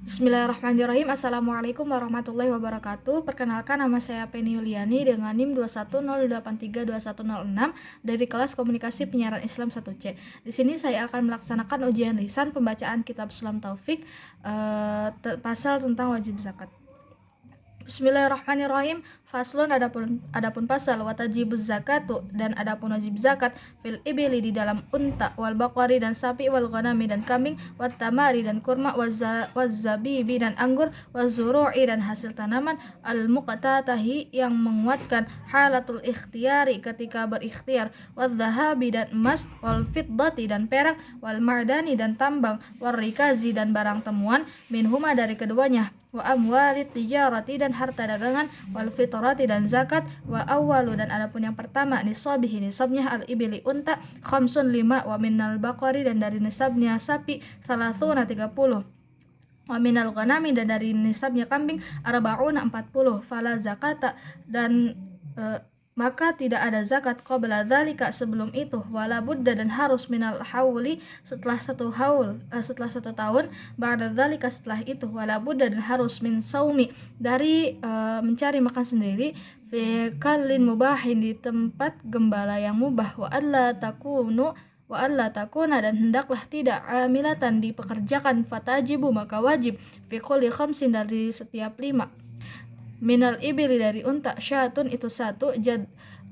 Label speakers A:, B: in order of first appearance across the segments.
A: Bismillahirrahmanirrahim. Assalamualaikum warahmatullahi wabarakatuh. Perkenalkan, nama saya Penny Yuliani dengan NIM 210832106 dari kelas Komunikasi Penyiaran Islam 1C. Di sini saya akan melaksanakan ujian lisan pembacaan kitab Sulam Taufik pasal tentang wajib zakat. Bismillahirrahmanirrahim. Faslun, adapun pasal watajibuz zakatu, dan adapun wajib zakat, fil ibili di dalam unta, wal baqari dan sapi, wal ghanami dan kambing, wat tamari dan kurma, wazzabibi dan anggur, wazuru'i dan hasil tanaman, al muqtatahi yang menguatkan, halatul ikhtiyari ketika berikhtiar, wal dhahabi dan emas, wal fiddati dan perak, wal ma'dani dan tambang, wal rikazi dan barang temuan, minhuma dari keduanya, wa amwalit tijarati dan harta dagangan, wal fitrati dan zakat, wa awwalu dan adapun yang pertama, nisabihi nisabnya, al ibili unta, khamsun 5, wa minal baqari dan dari nisabnya sapi, salasuna 30, wa minal ghanami dan dari nisabnya kambing, arba'una 40, fala zakata dan maka tidak ada zakat qabla dzalika sebelum itu, wala budda dan harus minal hauli setelah satu tahun, ba'da dzalika setelah itu, wala budda dan harus min saumi dari mencari makan sendiri, fi kallin mubahin di tempat gembala yang mubah, wa alla takuna dan hendaklah tidak amilatan dipekerjakan, fatajibu maka wajib, fi kulli khamsin dari setiap 5, minal ibili dari unta, syatun itu satu,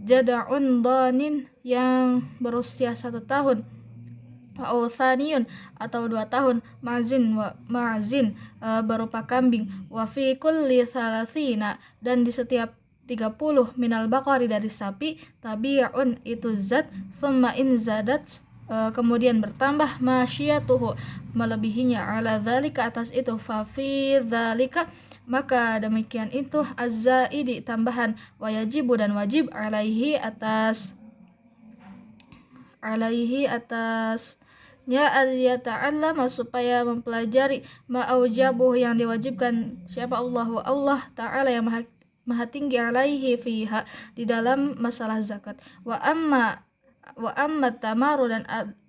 A: jada'un dhanin yang berusia 1 tahun, wa uthaniyun atau 2 tahun, ma'zin berupa kambing, wa fi kulli salasina dan di setiap 30, minal baqari dari sapi, tabi'un itu zat, thumma in zadat kemudian bertambah, masyiyatuhu melebihinya, ala dzalika atas itu, fa fi dzalika maka demikian itu, az-zaidi tambahan, wa yajibu dan wajib, alaihi atasnya al-yata'allama supaya mempelajari, ma'aujabuh yang diwajibkan siapa Allah ta'ala yang maha tinggi, alaihi fiha di dalam masalah zakat, wa amma tamaru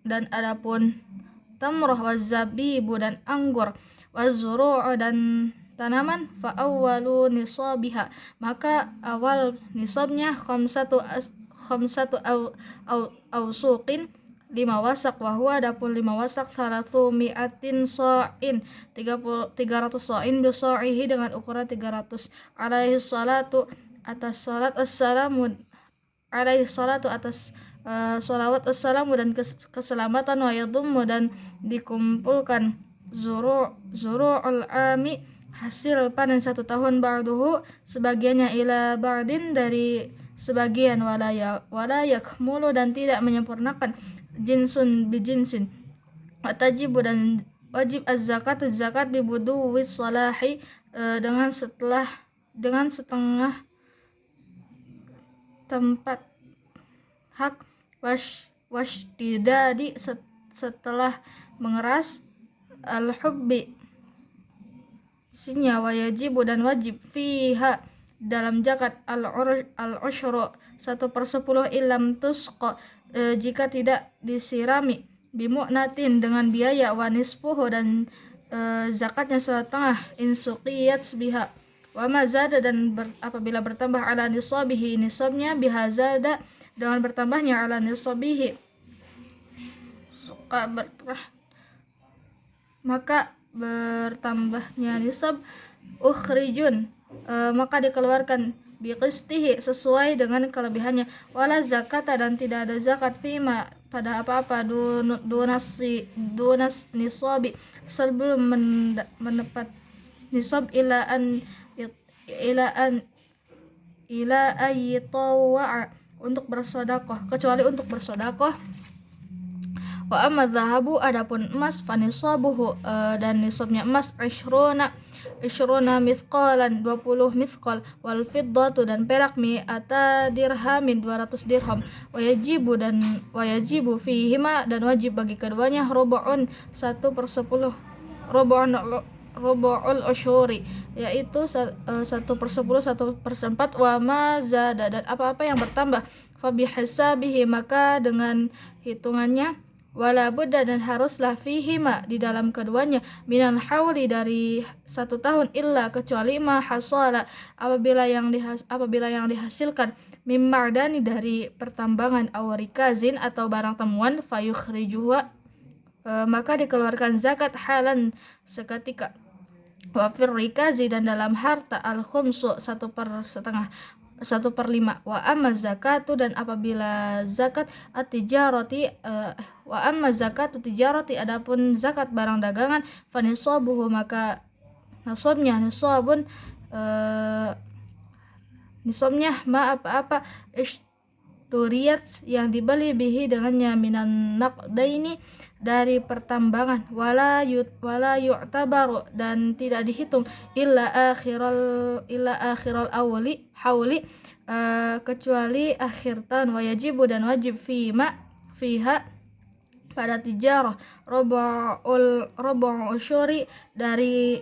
A: dan adapun tamroh, wazabibu dan anggur, wazuru'u dan tanaman, fa awwalu nisabiha maka awal nisabnya, khamsatu awsuqin 5 wasak, wa huwa adapun 5 wasak, 300 sa'in 300 sa'in, bisa'ihi dengan ukuran 300, alaihi salatu atas salat, assalamu alaihi salatu atas salawat, assalamu dan keselamatan, wa yadhummu dan dikumpulkan, zuru'ul ami hasil panen 1 tahun, ba'duhu sebagiannya, ila ba'din dari sebagian, wala yakmulu dan tidak menyempurnakan, jinsun bijinsin, watajibu dan wajib az-zakatu zakat, bibuduwis salahi dengan setengah tempat hak, washtidadi setelah mengeras, al-hubbi sinya, wa yajibu dan wajib, fiha dalam zakat, al-ushru 1/10, ilam tusqa jika tidak disirami, bimu'natin dengan biaya, wa nisfuhu dan zakatnya 1/2, insuqiyat biha, wa mazada dan apabila bertambah, ala nisabihi nisabnya, bihazada dengan bertambahnya, ala nisabihi maka bertambahnya nisab, ukhrijun maka dikeluarkan, biqistihi sesuai dengan kelebihannya, wala zakata dan tidak ada zakat, fima pada apa-apa, dunas nisabi sebelum mendapat nisab, ila ayyitawa'a untuk bersedekah, kecuali untuk bersedekah. Wa amma dhahabu adapun emas, fanisabuhu dan nisabnya emas, 20 mithqalan 20 mithqal, wal fiddatu dan perak, mi'ata dirhamin 200 dirham, wa yajibu fihima dan wajib bagi keduanya, rubu'un 1/10, rubu'ul usyuri yaitu 1/10 1/4, wa ma zada dan apa-apa yang bertambah, fa bihisabihi maka dengan hitungannya, wala budda dan haruslah fihima di dalam keduanya minal hauli dari 1 tahun illa kecuali ma hasala apabila yang dihasilkan mim ma'dani dari pertambangan awarikazin atau barang temuan fayukhrijuha maka dikeluarkan zakat halan seketika wa fir rikazi dan dalam harta al khumsu 1/5 wa amma zakatu dan apabila zakat at-tijarati wa amma zakatu tijarati adapun zakat barang dagangan fa nisabuhu maka nisabnya ma apa-apa isturiyat yang dibeli bihi dengannya minan naqdaini dari pertambangan wala yu'tabaru dan tidak dihitung illa akhiral hauli kecuali akhir tahun wajibu dan wajib fiha pada tijarah rubu'ul usyuri dari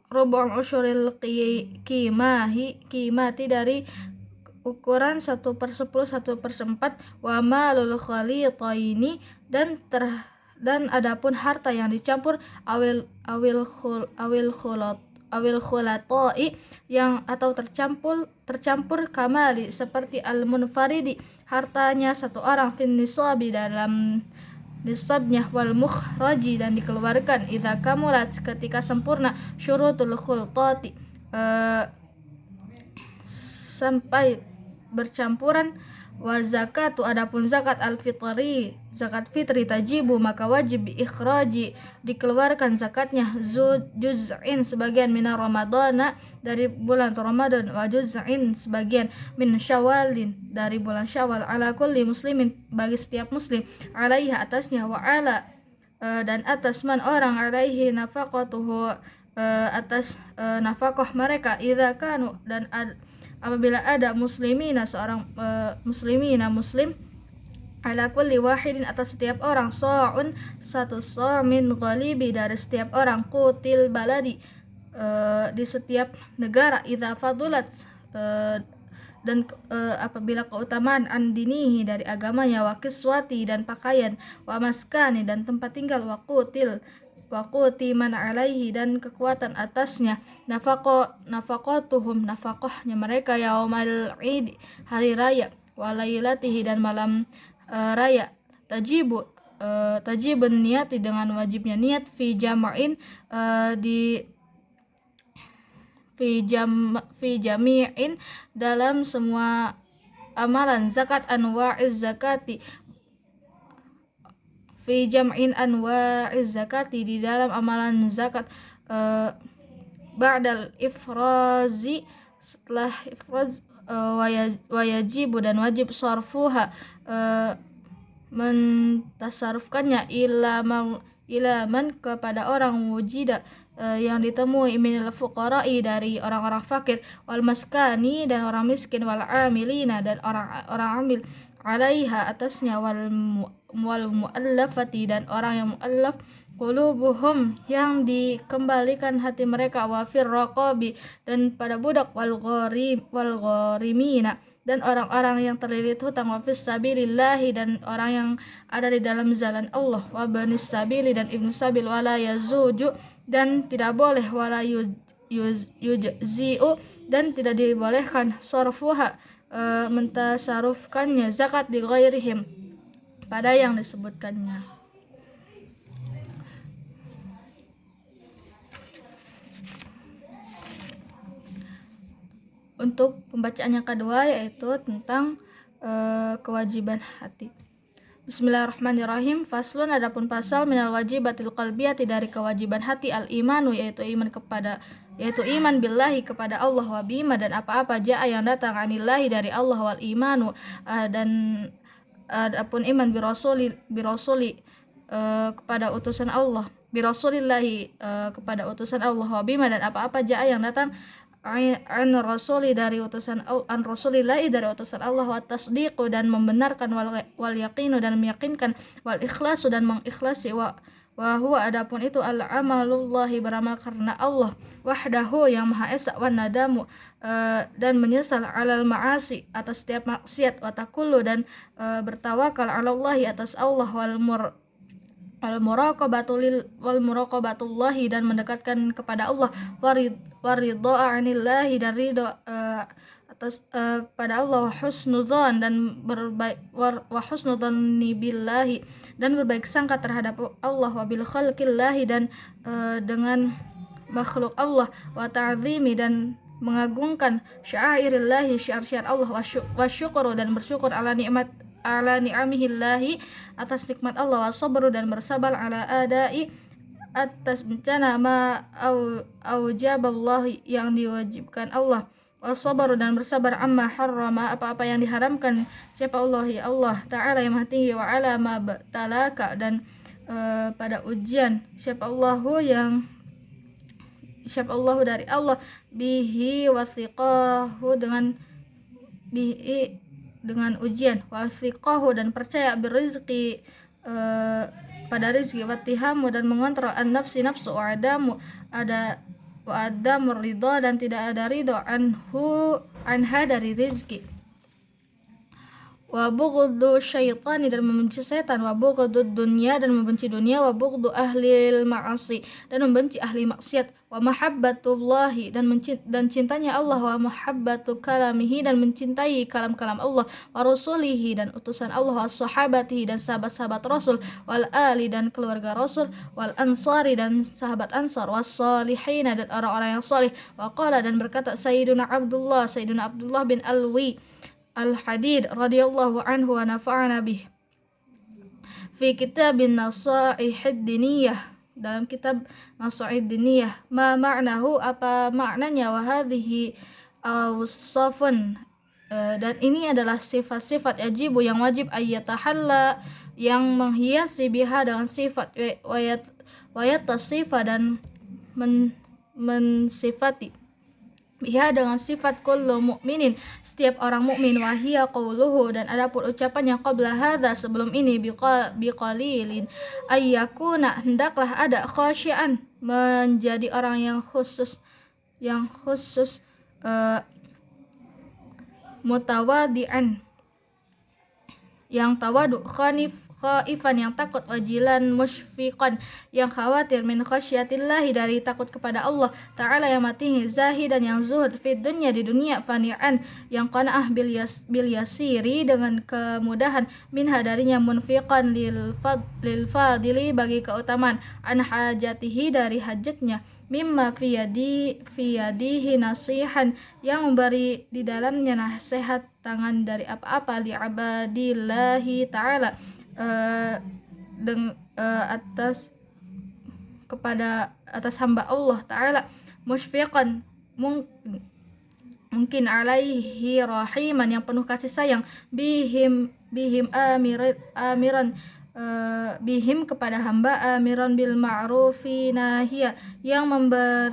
A: rubu'ul usyuril qimati dari ukuran 1/10 1/4 wa malul khalitaini dan adapun harta yang dicampur awil khulatai yang atau tercampur kamali seperti al munfaridi hartanya satu orang fin nisabi dalam nisabnya wal mukhraji dan dikeluarkan idza kamulat ketika sempurna syurutul khultati sampai bercampuran wa zakatu adapun zakat al-fitri zakat fitri tajibu maka wajib ikhraji dikeluarkan zakatnya juz'in sebagian min ramadana dari bulan Ramadan wa juz'in sebagian min syawalin dari bulan Syawal ala kulli muslimin bagi setiap muslim alaiha atasnya wa ala dan atas man orang alaihi nafaqatuhu atas nafkah mereka idza kanu dan apabila ada muslimina seorang muslim ala kulli wahidin atas setiap orang sa'un 1 sa' min ghalibi dari setiap orang qutil baladi di setiap negara idza fadulat dan apabila keutamaan andinihi dari agamanya wa kiswati dan pakaian wa maskani dan tempat tinggal wa quti man alaihi dan kekuatan atasnya nafaqatuhum nafaqahnya mereka yaumal id hari raya walailatihi dan malam raya tajibun niati dengan wajibnya niat fi jama'in fi jami'in dalam semua amalan zakat anwa'iz zakati fi jam'in anwa'iz zakati di dalam amalan zakat ba'dal ifrazi setelah ifraz wayajibu dan wajib sarfuha mentasarufkannya ila man kepada orang wujida yang ditemui minal fuqara'i dari orang-orang fakir wal maskani dan orang miskin wal amilina dan orang amil alaiha atasnya wal muallafati dan orang yang muallaf qulubuhum yang dikembalikan hati mereka wa fir raqabi dan pada budak wal gharimina dan orang-orang yang terlilit hutang wa fis sabilillahi dan orang yang ada di dalam jalan Allah wa banis sabili dan ibnu sabil wala yazuju dan tidak boleh wala yujzi'u dan tidak dibolehkan sarfuha mentasarufkannya zakat di ghairihim pada yang disebutkannya. Untuk pembacaan yang kedua yaitu tentang kewajiban hati. Bismillahirrahmanirrahim. Faslun adapun pasal minal wajibatil qalbiyati dari kewajiban hati al-imanu yaitu iman billahi kepada Allah wa bima dan apa-apa jaa yang datang anillahi dari Allah wal imanu dan adapun iman birasuli kepada utusan Allah birasulillahi kepada utusan Allah wa bima dan apa-apa jaa yang datang an rasuli dari utusan an rasulillahi dari utusan Allah wa tasdiqu dan membenarkan wal yaqinu dan meyakinkan wal ikhlasu dan mengikhlasi wa wa huwa adapun itu al-amalullahi beramal karena Allah wahdahu yang maha esa wan nadamu dan menyesal alal ma'asi atas setiap maksiat wa takullu dan bertawakal alallahi atas Allah wal muraqabatullahi dan mendekatkan kepada Allah waridha anillahi dan ridha atas kepada Allah husnudzon dan husnudzonni billahi dan berbaik sangka terhadap Allah wa bil khalqillahi dan dengan makhluk Allah wa ta'zimi dan mengagungkan syairillahi syiar-syiar Allah wa syukru dan bersyukur ala ni'amihillahi atas nikmat Allah wa sabru dan bersabar ala adai atas bencana ma aujaballahi yang diwajibkan Allah wasabaru dan bersabar amma harrama apa-apa yang diharamkan siapa Allah ya Allah ta'ala yang maha tinggi wa ala ma talaka dan pada ujian siapa Allahu dari Allah bihi wasiqahu dengan ujian wasiqahu dan percaya berizki pada rizki watihamu dan mengontrol an-nafsi nafsu wa adamu ridho dan tidak ada ridho anha dari rizki wa bughdu syaitani dan membenci setan wa bughdu dunya dan membenci dunia wa bughdu ahlil ma'asi dan membenci ahli maksiat wa mahabbatullahi dan cintanya Allah wa mahabbatu kalamihi dan mencintai kalam-kalam Allah wa rasulihi dan utusan Allah wa sahabatihi dan sahabat-sahabat Rasul wal ali dan keluarga Rasul wal ansari dan sahabat Ansar was salihina dan orang-orang yang saleh wa qala dan berkata Sayyiduna Abdullah bin Alwi Al-Hadid radhiyallahu anhu wa nafa'ana bih fi kitabin nasaihid diniyah dalam kitab nasaihid diniyah ma ma'nahu apa maknanya wa hadhihi awsafun dan ini adalah sifat-sifat yajibu yang wajib ayyatahalla yang menghiasi biha dengan sifat wayatasifa dan mensifati biha dengan sifat kullu mu'minin setiap orang mukmin wahia qauluhu dan adapun ucapannya qabla hadza sebelum ini biqalilin ayyakuna hendaklah ada khasyian menjadi orang yang khusus mutawadi'an yang tawadu khaifan yang takut wajilan musyfiqan yang khawatir min khasyatillahi dari takut kepada Allah ta'ala yang tinggi zahidan yang zuhud fid dunya di dunia fani'an yang qanaah bil yasiri dengan kemudahan minha darinya munfiqan lil fadili bagi keutamaan an hajatihi dari hajatnya mimma fi yadihi nasihan yang memberi di dalamnya nasihat tangan dari apa-apa li abadillahi ta'ala atas hamba Allah Ta'ala musyfiqan mungkin alaihi rahiman yang penuh kasih sayang bihim amiran bihim kepada hamba amiran bil ma'rufi nahiyah yang memberikan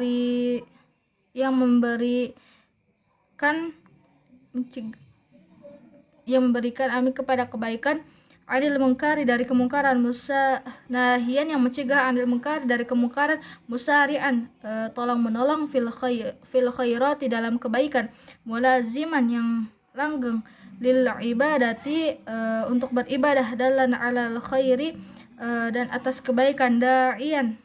A: amin kepada kebaikan anil mungkari dari kemungkaran nahian yang mencegah anil mungkari dari kemungkaran musari'an tolong menolong fil khairati dalam kebaikan mulaziman yang langgeng lil ibadati untuk beribadah dalan alal khairi dan atas kebaikan da'ian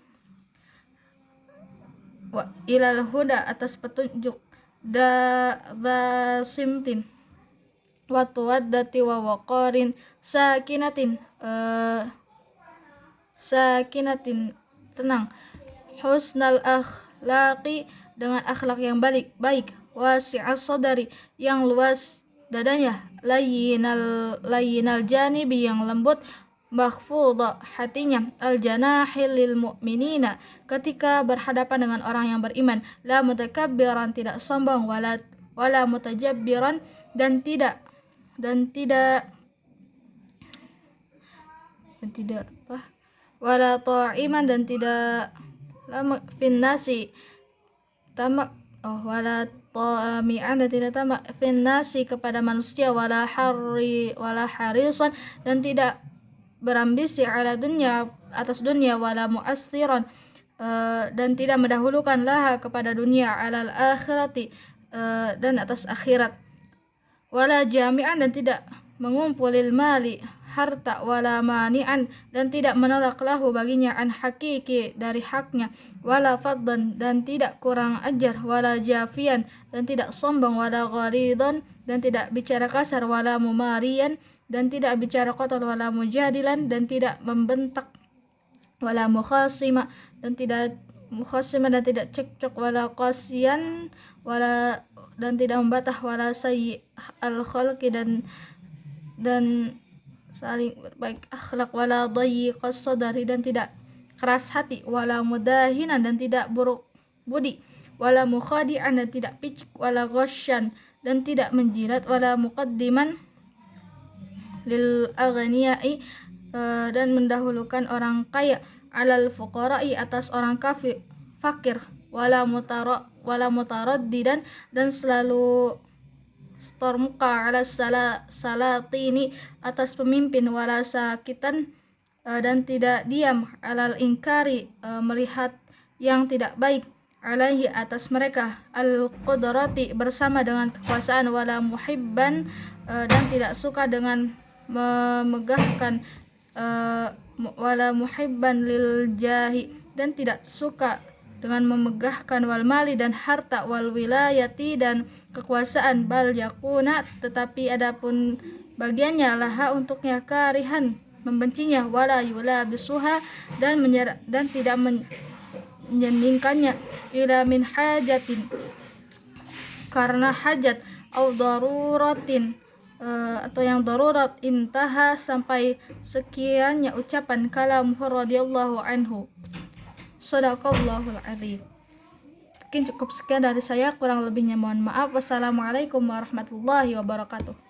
A: wa ilal huda atas petunjuk simtin wa tawaddati wa waqarin sakinatin tenang husnal akhlaqi dengan akhlak yang baik wasi'as sadari yang luas dadanya layyinal janibi yang lembut makhfudha hatinya aljanahil lil mu'minina ketika berhadapan dengan orang yang beriman la mutakabbiran tidak sombong wala mutajabbiran dan tidak wala ta'iman dan tidak lama finnasi tamak wala ta'mi'an dan tidak tamak finnasi kepada manusia wala harisan dan tidak berambisi ala dunya atas dunia, wala mu'assiran dan tidak mendahulukan laha kepada dunia, alal akhirati dan atas akhirat, wala jami'an dan tidak mengumpulil mali harta, wala mani'an dan tidak menolak lahu baginya an hakiki dari haknya, wala faddan dan tidak kurang ajar, wala jafian dan tidak sombong, wala ghalidhan dan tidak bicara kasar, wala mumarian dan tidak bicara kotor, wala mujadilan dan tidak membentak, wala mukhasima dan tidak cekcok, wala qasiyan dan tidak membatah, wala sayyi al khalqi dan saling berbaik akhlak, wala dayyiqas sadari dan tidak keras hati, wala mudahinan dan tidak buruk budi, wala mukhadi'an dan tidak picik, wala ghasyan dan tidak menjilat, wala muqaddiman lil aghniyai dan mendahulukan orang kaya, alal fuqara'i atas orang fakir, wala mutaraddidan dan selalu setor muka, ala salatini atas pemimpin, wala sakitan dan tidak diam, alal ingkari melihat yang tidak baik, alaihi atas mereka, al qudrati bersama dengan kekuasaan, wala muhibban dan tidak suka dengan memegahkan, wala muhibban lil jahi dan tidak suka dengan memegahkan, wal mali dan harta, wal wilayati dan kekuasaan, bal yakuna tetapi adapun bagiannya laha untuknya, karihan membencinya, wala yulabisuha dan tidak menyeningkannya, ila min hajatin karena hajat, au daruratin atau yang darurat, intaha sampai sekiannya ucapan kalamuhu radhiyallahu anhu. Shadaqallahul adzim. Mungkin cukup sekian dari saya, kurang lebihnya mohon maaf. Wassalamualaikum warahmatullahi wabarakatuh.